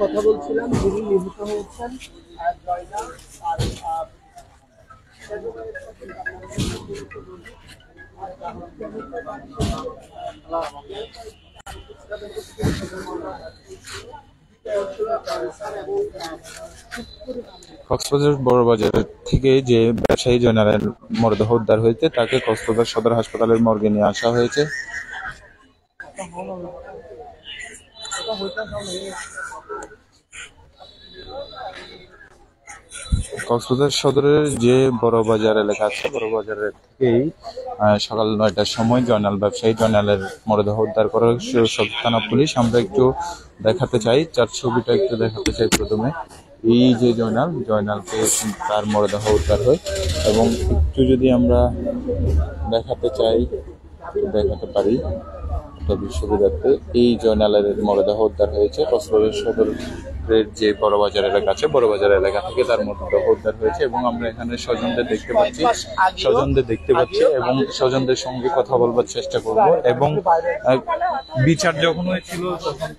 কথা বলছিলাম যিনি নিহত হয়েছেন জয়নাল কক্সবাজার বড়বাজার থেকে যে ব্যবসায়ী জয়নালের মরদেহ উদ্ধার হয়েছে তাকে কক্সবাজার সদর হাসপাতালের মর্গে নিয়ে আসা হয়েছে। কক্সবাজার সদরের যে বড় বাজার এলাকা আছে, বড় বাজারের থেকেই সকাল 9টার সময় ব্যবসায়ী জয়নালের মরদেহ উদ্ধার করা থানা পুলিশ। আমরা একটু দেখাতে চাই, তার ছবিটা একটু দেখাতে চাই। প্রথমে এই যে জয়নালকে তার মরদেহ উদ্ধার হয় এবং একটু যদি আমরা দেখাতে চাই, দেখাতে পারি বিশ্ববিদ্যালয়ে এই জয়নালের মরদেহ উদ্ধার হয়েছে কক্সবাজার সদরের যে বড় বাজার এলাকা আছে, বড় বাজার এলাকা থেকে তার মরদেহ উদ্ধার হয়েছে এবং আমরা এখানে স্বজনদের দেখতে পাচ্ছি এবং স্বজনদের সঙ্গে কথা বলবার চেষ্টা করব। এবং বিচার যখন হয়েছিল তখন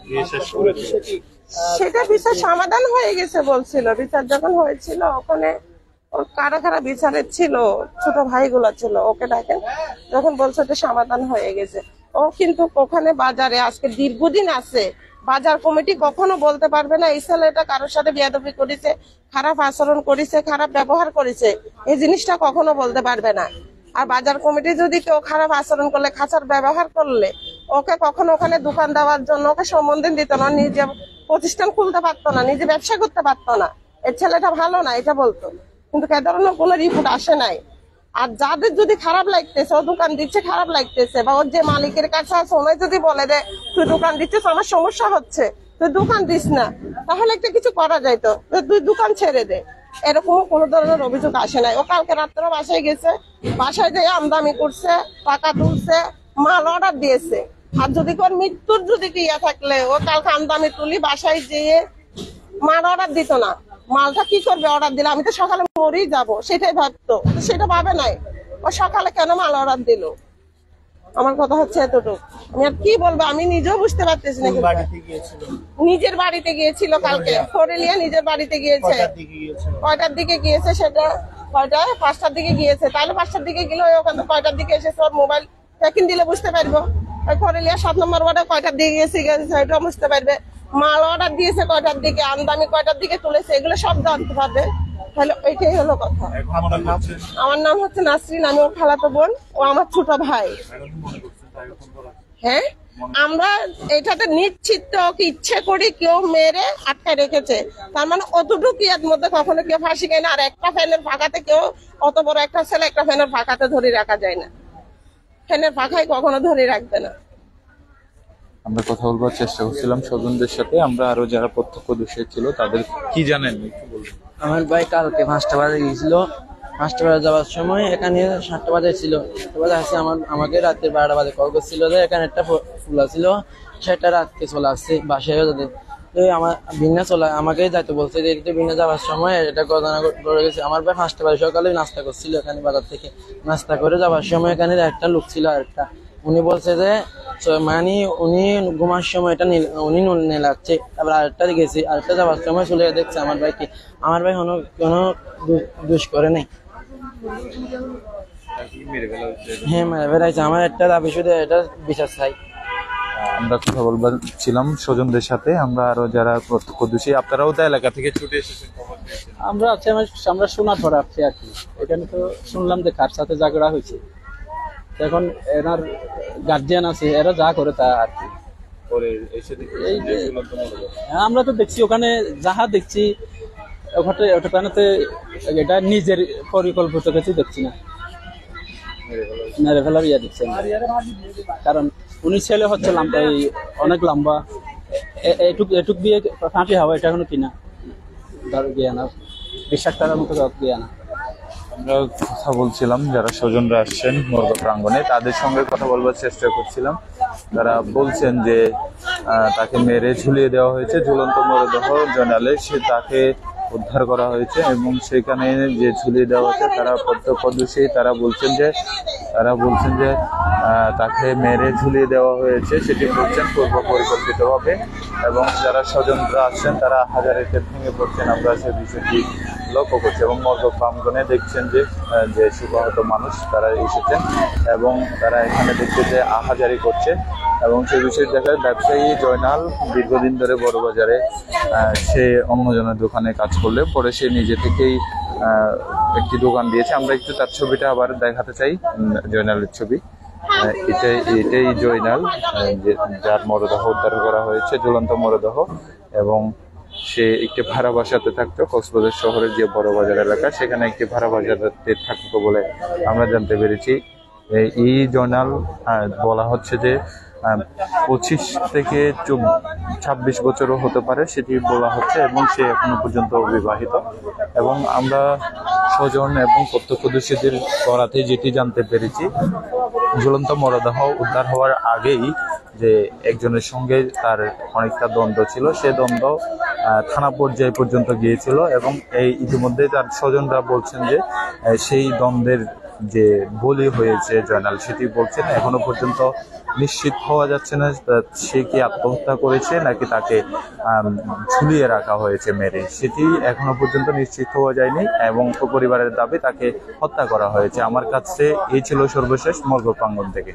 কি শেষ করেছে, সেটা বিচার সমাধান হয়ে গেছে বলছিল। বিচার যখন হয়েছিল ওখানে ওর কারা কারা বিচারের ছিল, ছোট ভাইগুলো ছিল, ওকে ডাকেন, যখন বলছে যে সমাধান হয়ে গেছে। ও কিন্তু ওখানে বাজারে আজকে দীর্ঘদিন আছে, বাজার কমিটি কখনো বলতে পারবে না এই ছেলেটা কারোর সাথে বেয়াদবি করেছে, খারাপ আচরণ করেছে, খারাপ ব্যবহার করেছে, এই জিনিসটা কখনো বলতে পারবে না। আর বাজার কমিটি যদি কেউ খারাপ আচরণ করলে, খাঁচার ব্যবহার করলে, ওকে কখনো ওখানে দোকান দেওয়ার জন্য ওকে সম্বোধন দিত না, নিজে প্রতিষ্ঠান খুলতে পারতো না, নিজে ব্যবসা করতে পারতো না। এই ছেলেটা ভালো না এটা বলতো, কিন্তু এ ধরনের কোনো রিপোর্ট আসে নাই। আর যাদের যদি খারাপ লাগতেছে, ও দোকান দিচ্ছে খারাপ লাগতেছে, বা ওর যে মালিকের কাছে আছে ওনাই যদি বলে যে তুই দোকান দিচ্ছিস আমার সমস্যা হচ্ছে, তুই দোকান দিস না, তাহলে একটা কিছু করা যাইতো, তুই দোকান ছেড়ে দে, এরকম কোনো ধরনের অভিযোগ আসে নাই। ও কালকে রাত্রে বাসায় গেছে, বাসায় যেয়ে আমদানি করছে, টাকা তুলছে, মাল অর্ডার দিয়েছে। আর যদি ওর মৃত্যুর যদি ইয়ে থাকলে ও কালকে আমদানি তুলি বাসায় যেয়ে মাল অর্ডার দিত না। মালটা কি করবে অর্ডার দিলে, আমি তো সকালে মরেই যাবো সেটাই ভাবতো, সেটা ভাবে নাই। ও সকালে কেন মাল অর্ডার দিল? আমার কথা হচ্ছে এতটুকু। আমি আর কি বলবো, আমি নিজেও বুঝতে পারতেছি না। নিজের বাড়িতে গিয়েছিল কালকে, ফরেলিয়া নিজের বাড়িতে গিয়েছে। কয়টার দিকে গিয়েছে সেটা, কয়টায় 5টার দিকে গিয়েছে, তাহলে 5টার দিকে গেলে ওখান থেকে কয়টার দিকে এসেছে, ওর মোবাইল ট্র্যাকিং দিলে বুঝতে পারবো। ফরেলিয়া 7 নম্বর ওয়ার্ডে কয়টার দিকে গেছে সেটাও বুঝতে পারবে। মাল অর্ডার দিয়েছে কয়টার দিকে, আমদানি কয়টার দিকে তুলেছে, এগুলো সব জানতে পারবে। তাহলে ওইটাই হলো কথা। আমার নাম হচ্ছে নাসরিন, আমি ওর খালাতো বোন, ও আমার ছোট ভাই। হ্যাঁ, আমরা এটাতে নিশ্চিত ওকে ইচ্ছে করে কেউ মেরে আটকে রেখেছে, তার মানে অতটুকু এর মধ্যে কখনো কেউ ফাঁসি খায় না। আর একটা ফ্যানের ফাঁকাতে কেউ, অত বড় একটা ছেলে একটা ফ্যানের ফাঁকাতে ধরে রাখা যায় না, ফ্যানের ফাঁকায় কখনো ধরে রাখবে না। আমরা কথা বলবার চেষ্টা করছিলাম স্বজনদের সাথে। আমরা আরো যারা প্রত্যক্ষদর্শী ছিল তাদের কি জানেন একটু বলবেন। আমার ভাই কালকে 5টা বাজে গিয়েছিল, 5টা বাজে যাওয়ার সময় এখানে 7টা বাজে ছিল, 7টা বাজে আসে আমাকে রাতের 12টা বাজে কল করছিল যে এখানে একটা ফুলা ছিল, সেটা রাতকে চলে আসছে বাসায় যাদের আমার ভিন্না চলে আমাকে যাইতে বলছে যে ভিন্না যাওয়ার সময় এটা ঘটনা ঘটে গেছে। আমার ভাই 5টা বাজে সকালে নাস্তা করছিল এখানে বাজার থেকে, নাস্তা করে যাওয়ার সময় এখানে একটা লোক ছিল, আরেকটা উনি বলছে যে মানে উনি ঘুমার সময় এটা উনি নিয়ে লাগছে। তারপর আরেকটা গেছি, আরেকটা যাওয়ার সময় চলে দেখছে আমার ভাইকে। আমার ভাই কোনো দোষ করে নাই। হ্যাঁ, মেরে ফেলাইছে। আমার একটা দাবি শুধু এটা বিচার চাই। আমরা কথা বলছিলাম স্বজনদের সাথে। আমরা আরো যারা প্রত্যক্ষদর্শী, আপনারাও তো এলাকা থেকে ছুটে এসেছেন। আমরা শোনার পরে আসছি আর কি। এখানে তো শুনলাম যে কার সাথে ঝগড়া হয়েছে, এখন এনার গার্জিয়ান আছে, এরা যা করে তা আর কি। আমরা তো দেখছি ওখানে যাহা দেখছি ওখানে এটা নিজের পরিকল্পিত কিছু দেখছি না, মেরে ফেলার ইয়া দেখছি। কারণ উনি ছেলে হচ্ছে অনেক লম্বা, এটুক দিয়ে ফাঁকি হওয়া এটা এখনো কিনা ধর গিয়ে না, বিশ্বাস করার মতো গিয়ে না। আমরা কথা বলছিলাম যারা স্বজনরা আসছেন মর্গ প্রাঙ্গণে, তাদের সঙ্গে কথা বলবার চেষ্টা করছিলাম। তারা বলছেন যে তাকে মেরে ঝুলিয়ে দেওয়া হয়েছে, ঝুলন্ত মরদেহ জয়নালের তাকে উদ্ধার করা হয়েছে এবং সেখানে যে ঝুলিয়ে দেওয়া হয়েছে তারা প্রত্যক্ষদর্শী, তারা বলছেন যে তাকে মেরে ঝুলিয়ে দেওয়া হয়েছে সেটি বলছেন পূর্ব পরিকল্পিতভাবে, এবং যারা স্বজনরা আসছেন তারা হাজারিতে ভেঙে পড়ছেন। আমরা সে বিষয়টি লক্ষ্য করছি এবং মর্গ প্রাঙ্গণে দেখছেন যে সুবাহত মানুষ তারা এসেছেন এবং তারা এখানে দেখছে যে আহাজারি করছে। এবং সে বিষয়ে দেখা ব্যবসায়ী জয়নাল দীর্ঘদিন ধরে বড়বাজারে সে অন্যজনের দোকানে কাজ করলে পরে সে নিজে থেকেই একটি দোকান দিয়েছে। আমরা একটু তার ছবিটা আবার দেখাতে চাই, জয়নালের ছবি। এটাই জয়নাল, যার মরদেহ উদ্ধার করা হয়েছে, ঝুলন্ত মরদেহ। এবং সে একটি ভাড়া বাসাতে থাকতো কক্সবাজার শহরের যে বড় বাজার এলাকা, সেখানে একটি ভাড়া বাজারে থাকতো বলে আমরা জানতে পেরেছি। এই জয়নাল বলা হচ্ছে যে 25 থেকে 26 বছরও হতে পারে সেটি বলা হচ্ছে, এবং সে এখনো পর্যন্ত অবিবাহিত। এবং আমরা স্বজন এবং প্রত্যক্ষদর্শীদের করাতে যেটি জানতে পেরেছি, ঝুলন্ত মরদেহ উদ্ধার হওয়ার আগেই যে একজনের সঙ্গে তার অনেকটা দ্বন্দ্ব ছিল, সে দ্বন্দ্ব থানা পর্যায়ে পর্যন্ত গিয়েছিল। এবং এই ইতিমধ্যে তার স্বজনরা বলছেন যে সেই দ্বন্দ্বের যে বলি হয়েছে জয়নাল, সেটি বলছেন এখনো পর্যন্ত নিশ্চিত হওয়া যাচ্ছে না সে কি আত্মহত্যা করেছে নাকি তাকে ঝুলিয়ে রাখা হয়েছে মেরে, সেটি এখনো পর্যন্ত নিশ্চিত হওয়া যায়নি। এবং পরিবারের দাবি তাকে হত্যা করা হয়েছে। আমার কাছে এই ছিল সর্বশেষ মর্গ প্রাঙ্গণ থেকে।